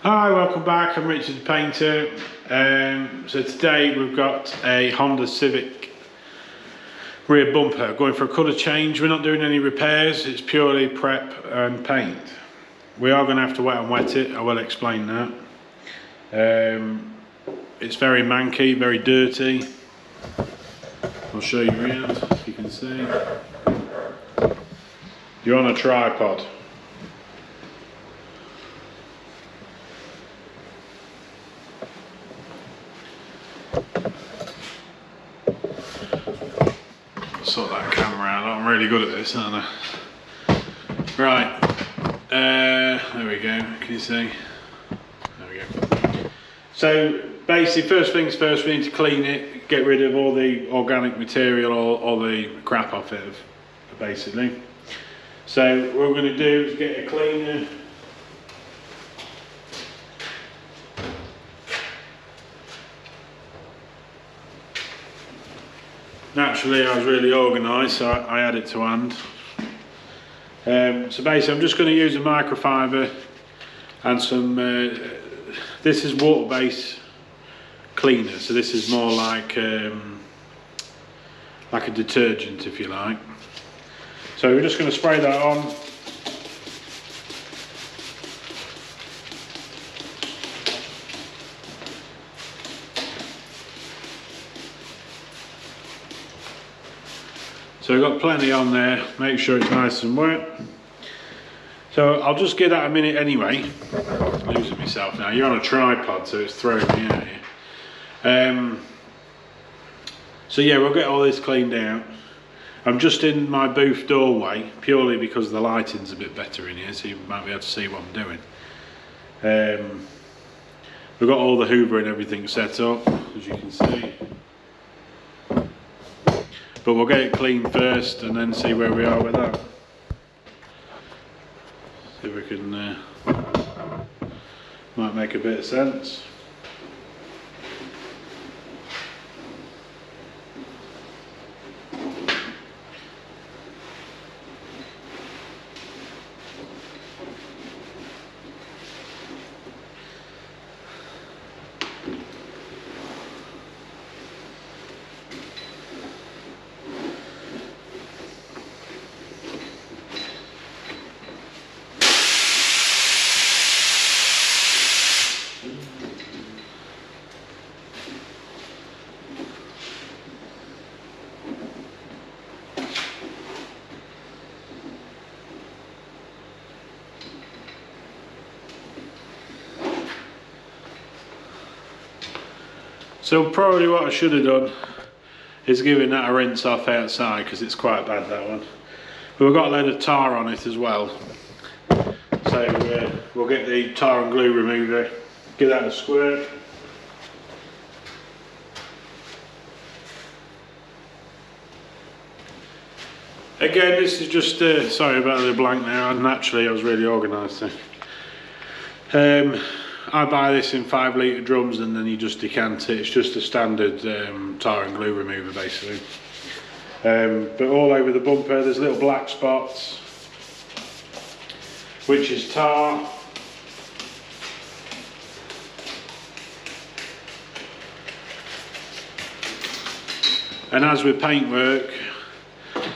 Hi, welcome back. I'm Richard the Painter. So today we've got a Honda Civic rear bumper going for a colour change. We're not doing any repairs, it's purely prep and paint. We are going to have to wet and wet it, I will explain that. It's very manky, very dirty. I'll show you around if you can see. You're on a tripod. Sort that camera out. I'm really good at this, aren't I? Right, there we go. Can you see? There we go. So basically, first things first, we need to clean it, get rid of all the organic material, all the crap off it, basically. So what we're going to do is get a cleaner. Naturally, I was really organised, so I had it to hand. So basically, I'm just going to use a microfiber and some. This is water-based cleaner, so this is more like a detergent, if you like. So we're just going to spray that on. So we've got plenty on there, make sure it's nice and wet. So I'll just give that a minute anyway. I'm losing myself now. You're on a tripod, so it's throwing me out here. So yeah, we'll get all this cleaned out. I'm just in my booth doorway, purely because the lighting's a bit better in here, so you might be able to see what I'm doing. We've got all the hoover and everything set up, as you can see. But we'll get it clean first and then see where we are with that. See if we can, might make a bit of sense. So probably what I should have done is giving that a rinse off outside, because it's quite bad, that one. But we've got a load of tar on it as well. So we'll get the tar and glue remover, give that a squirt. Again, this is just, sorry about the blank there, naturally I was really organised there. I buy this in 5 litre drums and then you just decant it. It's just a standard tar and glue remover basically. But all over the bumper there's little black spots, which is tar. And as with paintwork,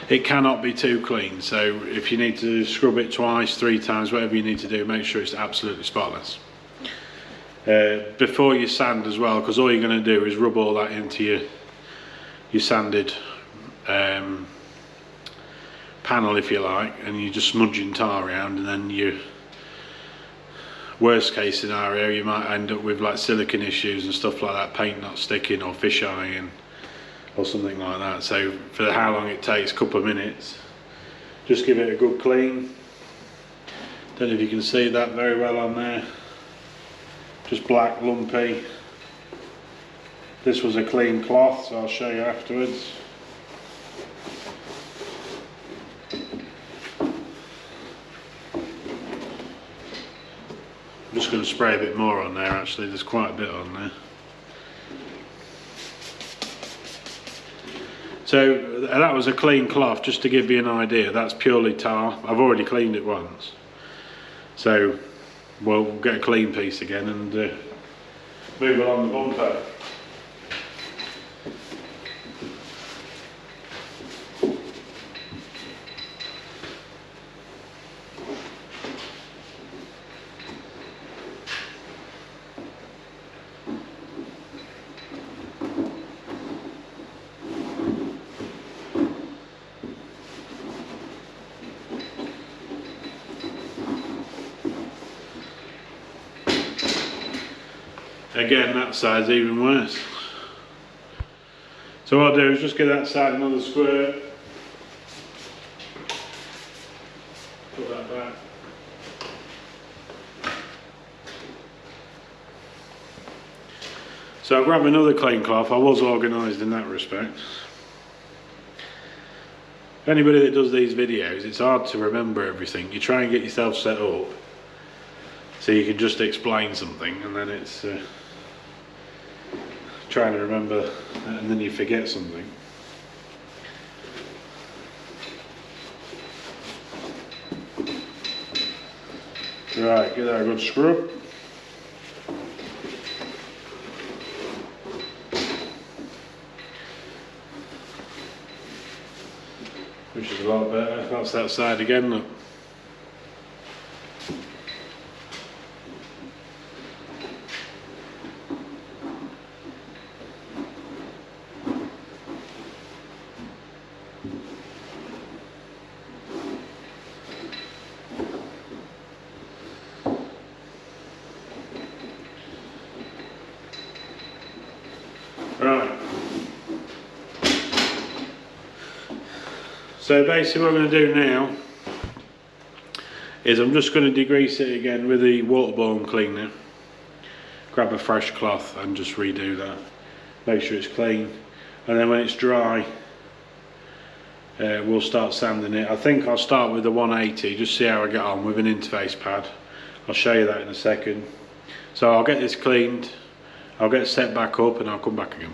it cannot be too clean. So if you need to scrub it twice, 3 times, whatever you need to do, make sure it's absolutely spotless. Before you sand as well, because all you're going to do is rub all that into your sanded panel, if you like, and you're just smudging tar around, and then your worst case scenario, you might end up with like silicone issues and stuff like that, paint not sticking or fish eyeing or something like that. So for how long it takes, a couple of minutes, just give it a good clean. Don't know if you can see that very well on there. Just black, lumpy. This was a clean cloth, so I'll show you afterwards. I'm just going to spray a bit more on there actually, there's quite a bit on there. So that was a clean cloth, just to give you an idea. That's purely tar. I've already cleaned it once. So we'll get a clean piece again and move along the bumper. Again, that side's even worse. So what I'll do is just give that side another squirt. Put that back. So I'll grab another clean cloth. I was organised in that respect. Anybody that does these videos, it's hard to remember everything. You try and get yourself set up so you can just explain something, and then it's trying to remember, and then you forget something. Right, give that a good scrub. Which is a lot better. That's that side again, look. Right. So basically what I'm going to do now is I'm just going to degrease it again with the waterborne cleaner. Grab a fresh cloth and just redo that. Make sure it's clean. And then when it's dry, we'll start sanding it. I think I'll start with the 180, just see how I get on with an interface pad. I'll show you that in a second. So I'll get this cleaned, I'll get set back up, and I'll come back again.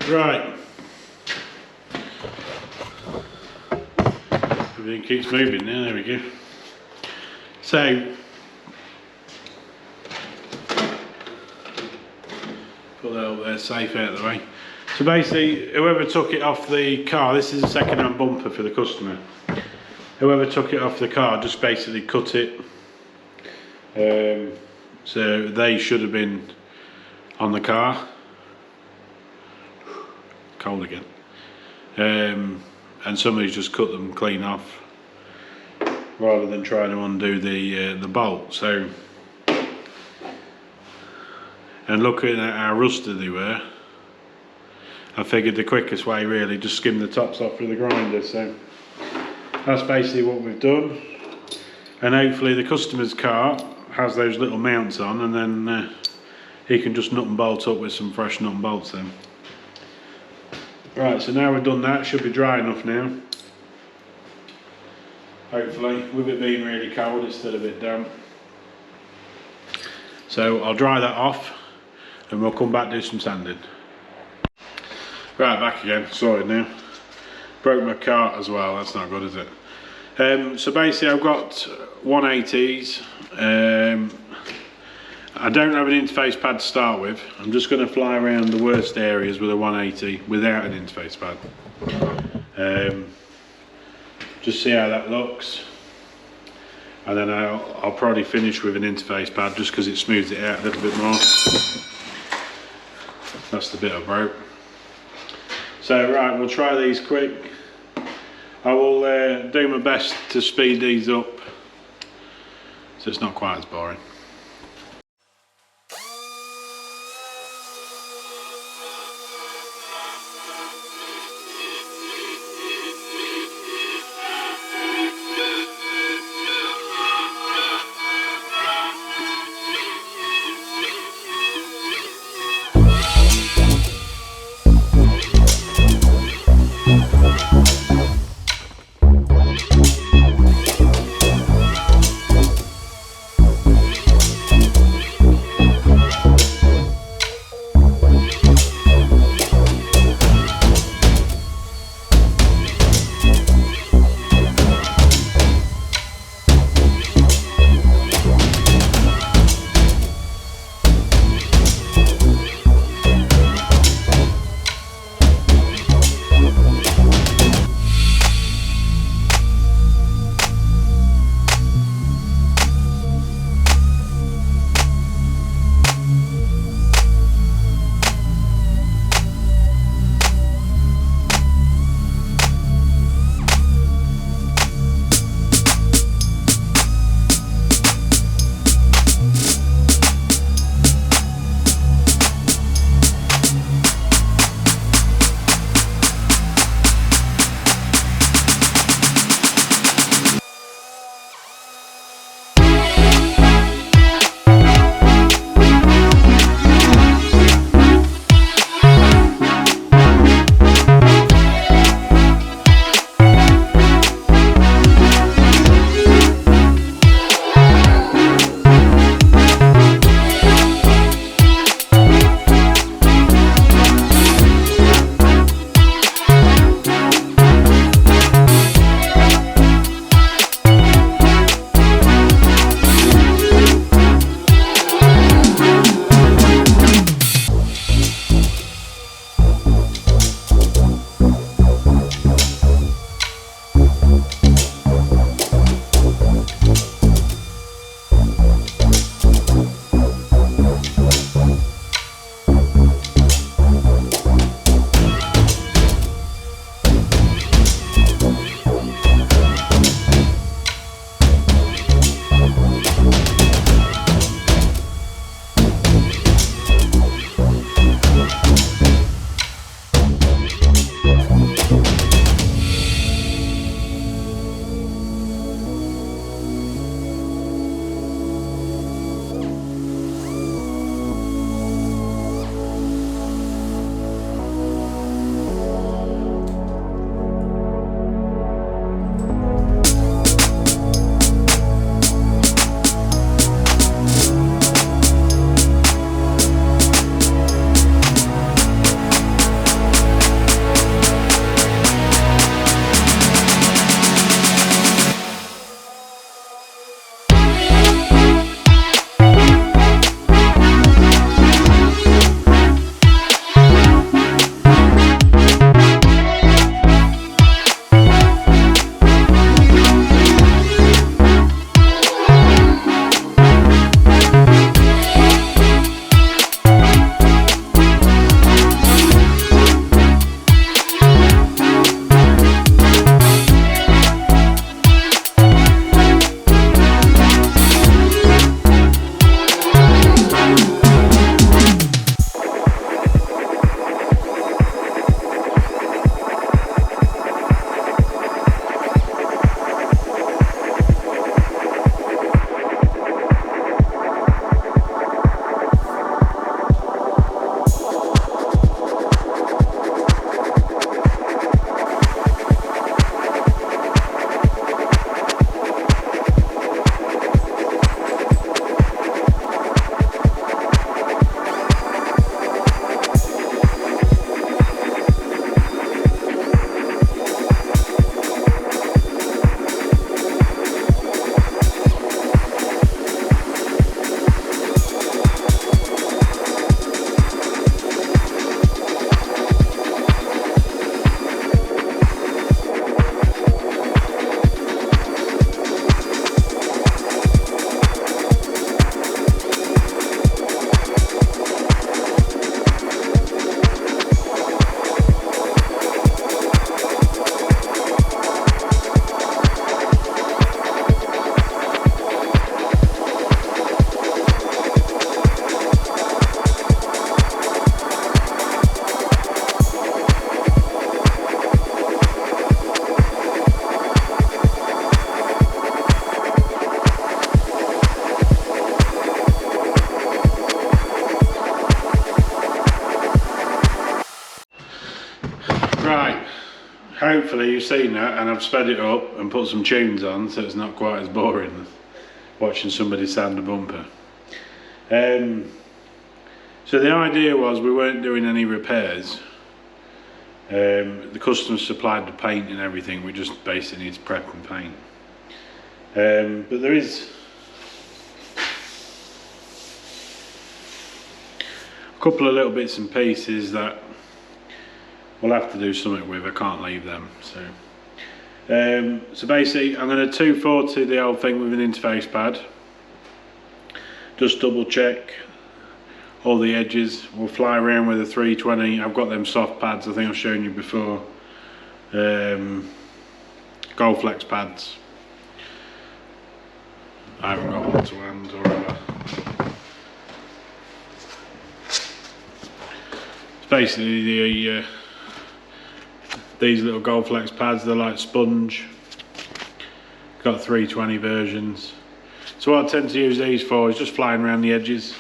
Right, everything keeps moving now, there we go. So, put that up there, safe out of the way. So basically, whoever took it off the car, this is a second-hand bumper for the customer. Whoever took it off the car just basically cut it. So they should have been on the car. Cold again. And somebody's just cut them clean off rather than trying to undo the bolt. So, and looking at how rusted they were, I figured the quickest way really just skim the tops off with a grinder. So that's basically what we've done, and hopefully the customer's car has those little mounts on, and then he can just nut and bolt up with some fresh nut and bolts then. Right, so now we've done that, it should be dry enough now. Hopefully, with it being really cold, it's still a bit damp. So I'll dry that off and we'll come back and do some sanding. Right, back again, sorry now. Broke my cart as well, that's not good, is it? So basically I've got 180s. I don't have an interface pad to start with. I'm just going to fly around the worst areas with a 180 without an interface pad. Just see how that looks, and then I'll probably finish with an interface pad just because it smooths it out a little bit more. That's the bit I broke. So right, we'll try these quick. I will do my best to speed these up so it's not quite as boring. Right, hopefully you've seen that, and I've sped it up and put some tunes on so it's not quite as boring as watching somebody sand a bumper. So the idea was we weren't doing any repairs. The customer supplied the paint and everything, we just basically need to prep and paint. But there is a couple of little bits and pieces that we'll have to do something with. I can't leave them. So basically I'm going to 240 the old thing with an interface pad. Just double check all the edges. We'll fly around with a 320. I've got them soft pads I think I've shown you before. Gold Flex pads. I haven't got one to hand or whatever. It's basically these little Gold Flex pads, they're like sponge. Got 320 versions. So what I tend to use these for is just flying around the edges,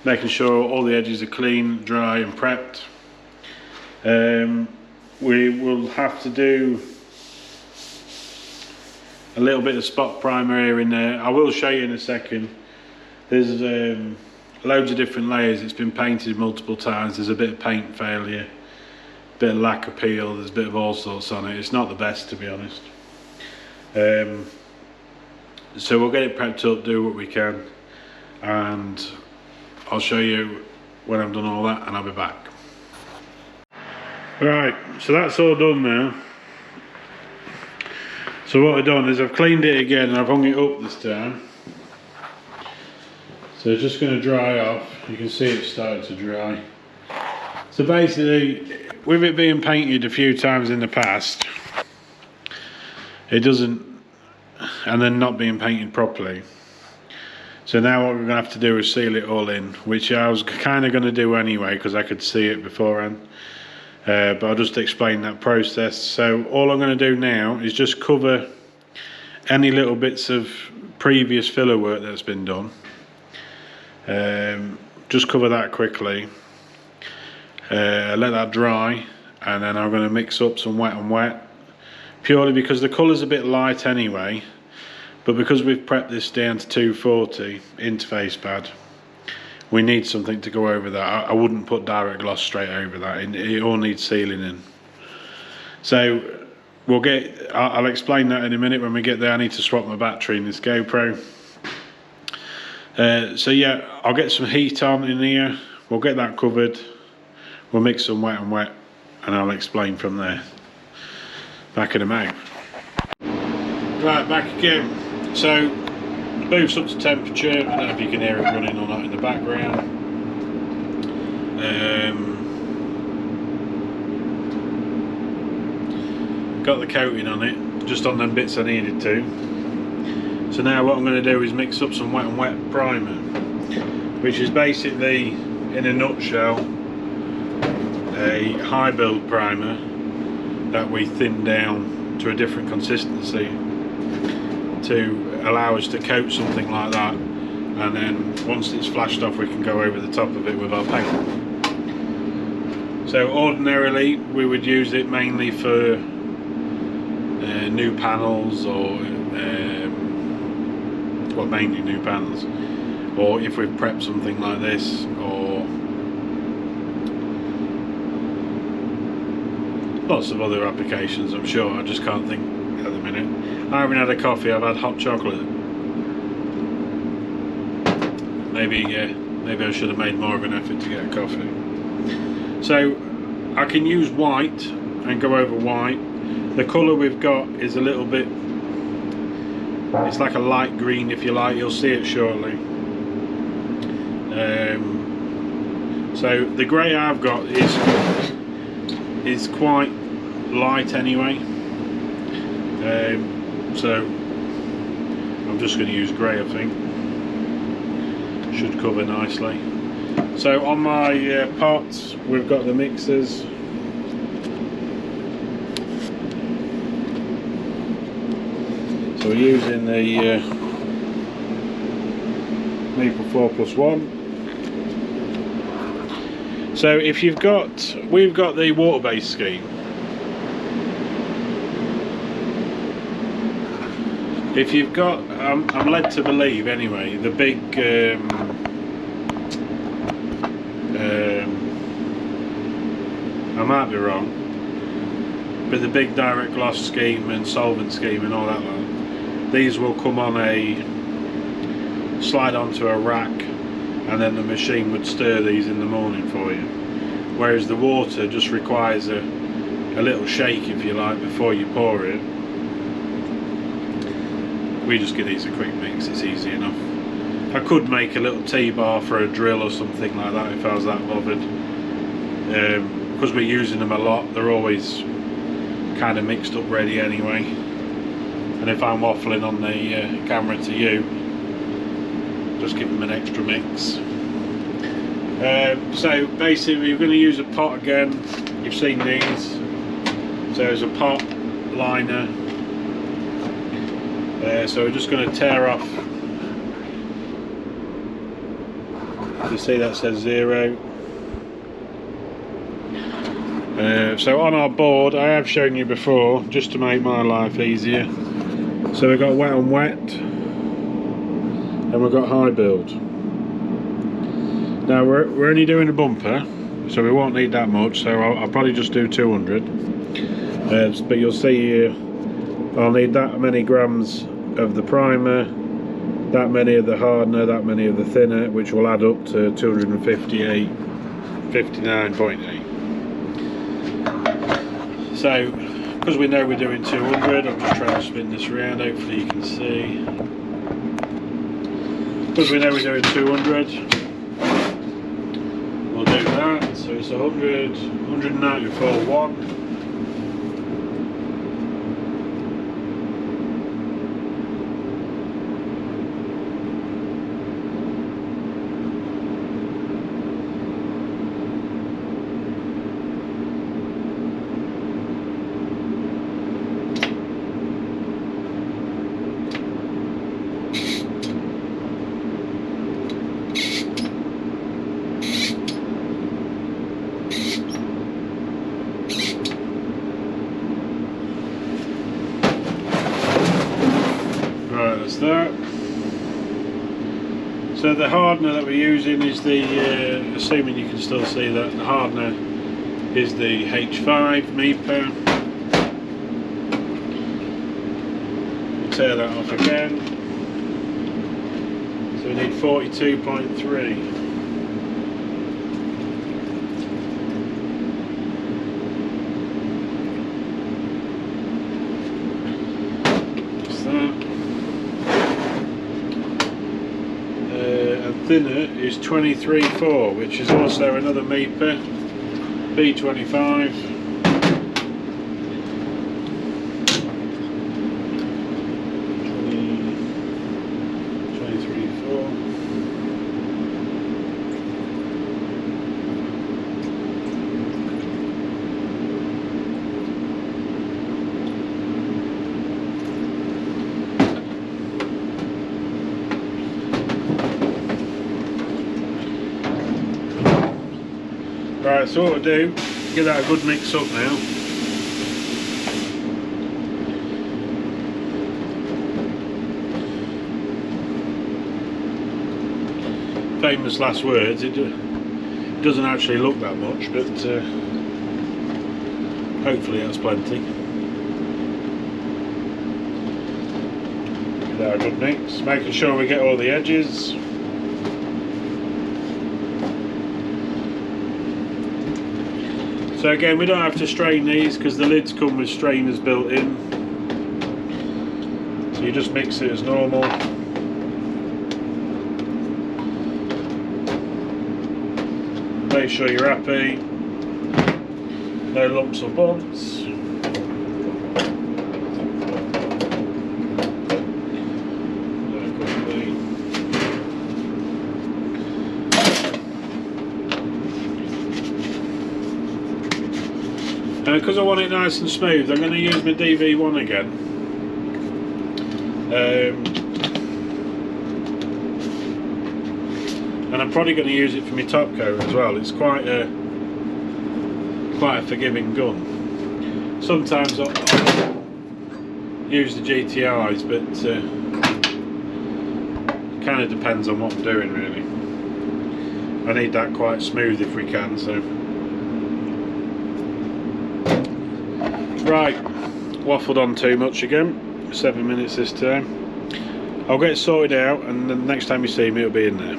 making sure all the edges are clean, dry and prepped. We will have to do a little bit of spot primer here and there. I will show you in a second. There's loads of different layers. It's been painted multiple times. There's a bit of paint failure, a bit of lack of peel, there's a bit of all sorts on it. It's not the best, to be honest. So we'll get it prepped up, do what we can, and I'll show you when I've done all that and I'll be back. Right, so that's all done now. So what I've done is I've cleaned it again and I've hung it up this time. So it's just going to dry off. You can see it's started to dry. So basically, with it being painted a few times in the past, it doesn't, and then not being painted properly. So now what we're going to have to do is seal it all in, which I was kind of going to do anyway because I could see it beforehand. But I'll just explain that process. So all I'm going to do now is just cover any little bits of previous filler work that's been done. Just cover that quickly, let that dry, and then I'm going to mix up some wet and wet, purely because the colour's a bit light anyway, but because we've prepped this down to 240 interface pad, we need something to go over that. I wouldn't put direct gloss straight over that. It all needs sealing in. So I'll explain that in a minute when we get there. I need to swap my battery in this GoPro. So yeah, I'll get some heat on in here, we'll get that covered, we'll mix some wet and wet, and I'll explain from there. Back in a moment. Right, back again. So boost up to temperature. I don't know if you can hear it running or not in the background. Got the coating on it, just on them bits I needed to. So now what I'm going to do is mix up some wet and wet primer, which is basically, in a nutshell, a high build primer that we thin down to a different consistency to allow us to coat something like that, and then once it's flashed off we can go over the top of it with our paint. So ordinarily we would use it mainly for new panels, or well, mainly new panels, or if we've prepped something like this, or lots of other applications I'm sure. I just can't think at the minute. I haven't had a coffee, I've had hot chocolate. Maybe I should have made more of an effort to get a coffee. So I can use white and go over white. The colour we've got is a little bit, it's like a light green if you like, you'll see it shortly. So the grey I've got is quite light anyway, so I'm just going to use grey, I think. Should cover nicely. So on my pots we've got the mixers. So we're using the Maple 4+1. So if we've got the water-based scheme, If you've got, I'm led to believe anyway, the big I might be wrong, but the big direct gloss scheme and solvent scheme and all that lot, these will come on slide onto a rack, and then the machine would stir these in the morning for you, whereas the water just requires a little shake, if you like, before you pour it. We just give these a quick mix, it's easy enough. I could make a little tea bar for a drill or something like that if I was that bothered. Because we're using them a lot, they're always kind of mixed up ready anyway. And if I'm waffling on the camera to you, just give them an extra mix. So basically we're going to use a pot again. You've seen these. So there's a pot liner. So we're just going to tear off. You see that says 0. So on our board, I have shown you before, just to make my life easier. So we've got wet on wet, and we've got high build. Now we're only doing a bumper, so we won't need that much, so I'll probably just do 200. But you'll see here, I'll need that many grams of the primer, that many of the hardener, that many of the thinner, which will add up to 259.8. So, because we know we're doing 200, I'm just trying to spin this around, hopefully you can see. Because we know we're doing 200, we'll do that. So it's 100, 194.1. That. So the hardener that we're using is the, assuming you can still see that, the hardener is the H5 MIPA. We'll tear that off again. So we need 42.3. Thinner is 23.4, which is also another MIPA, B25. Right, so what we'll do, get that a good mix up now. Famous last words, it doesn't actually look that much, but hopefully that's plenty. Get that a good mix, making sure we get all the edges. So again, we don't have to strain these because the lids come with strainers built in. So you just mix it as normal. Make sure you're happy. No lumps or bumps. Because I want it nice and smooth, I'm going to use my DV1 again. And I'm probably going to use it for my top coat as well. It's quite a forgiving gun. Sometimes use the GTIs, but kind of depends on what I'm doing really. I need that quite smooth if we can, so. Right, waffled on too much again, 7 minutes this time. I'll get it sorted out and then next time you see me it'll be in there.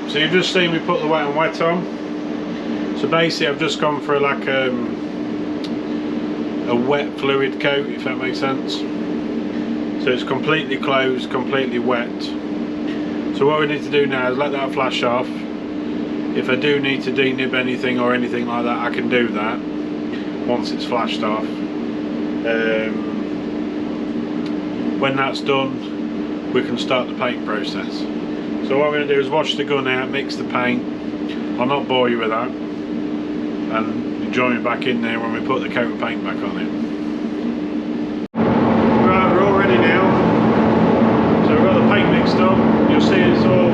So you've just seen me put the wet and wet on. So basically I've just gone for like a wet fluid coat, if that makes sense. So it's completely closed, completely wet. So what we need to do now is let that flash off. If I do need to denib anything or anything like that, I can do that once it's flashed off. When that's done, we can start the paint process. So what I'm going to do is wash the gun out, mix the paint. I'll not bore you with that, and join me back in there when we put the coat of paint back on it. Right, we're all ready now. So we've got the paint mixed up. You'll see it's all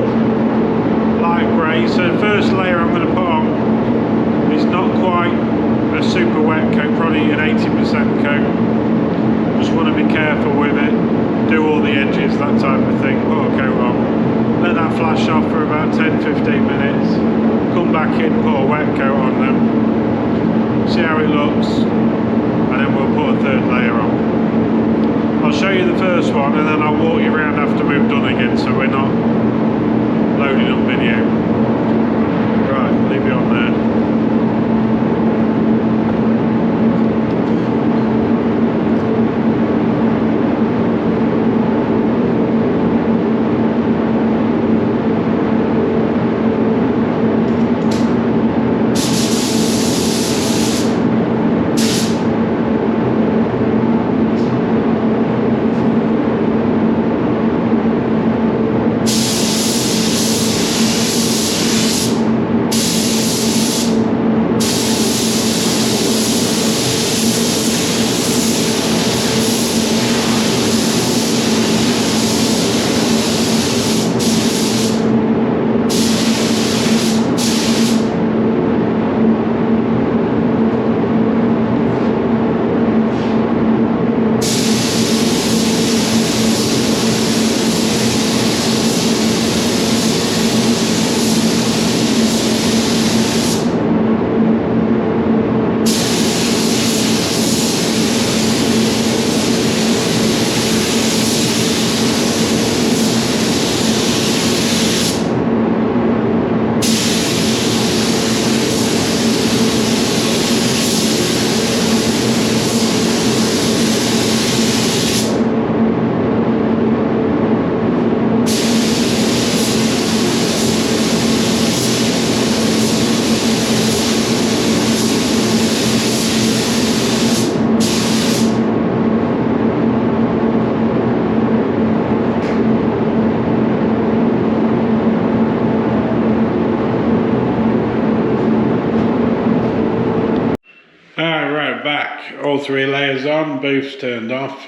light grey. So the first layer I'm going to put on is not quite a super wet coat, probably an 80% coat. Just want to be careful with it, do all the edges, that type of thing, put a coat on. Let that flash off for about 10-15 minutes, come back in, put a wet coat on them, see how it looks, and then we'll put a third layer on. I'll show you the first one and then I'll walk you around after we've done again, so we're not loading up video. Right, leave it on there. we're at back, all 3 layers on, boof's turned off.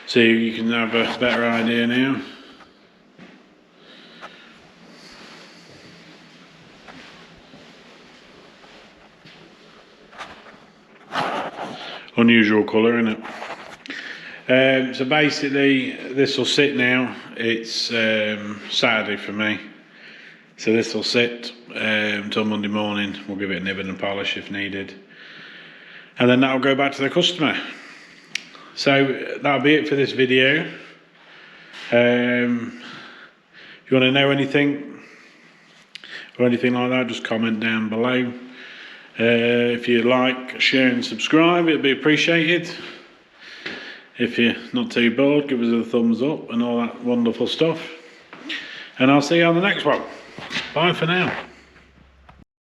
So you can have a better idea now. Unusual colour, isn't it? So basically this will sit now. It's Saturday for me. So this will sit until Monday morning. We'll give it a nib and a polish if needed. And then that'll go back to the customer. So that'll be it for this video. If you want to know anything or anything like that, just comment down below. If you like, share and subscribe, it'd be appreciated. If you're not too bored, give us a thumbs up and all that wonderful stuff. And I'll see you on the next one. Bye for now.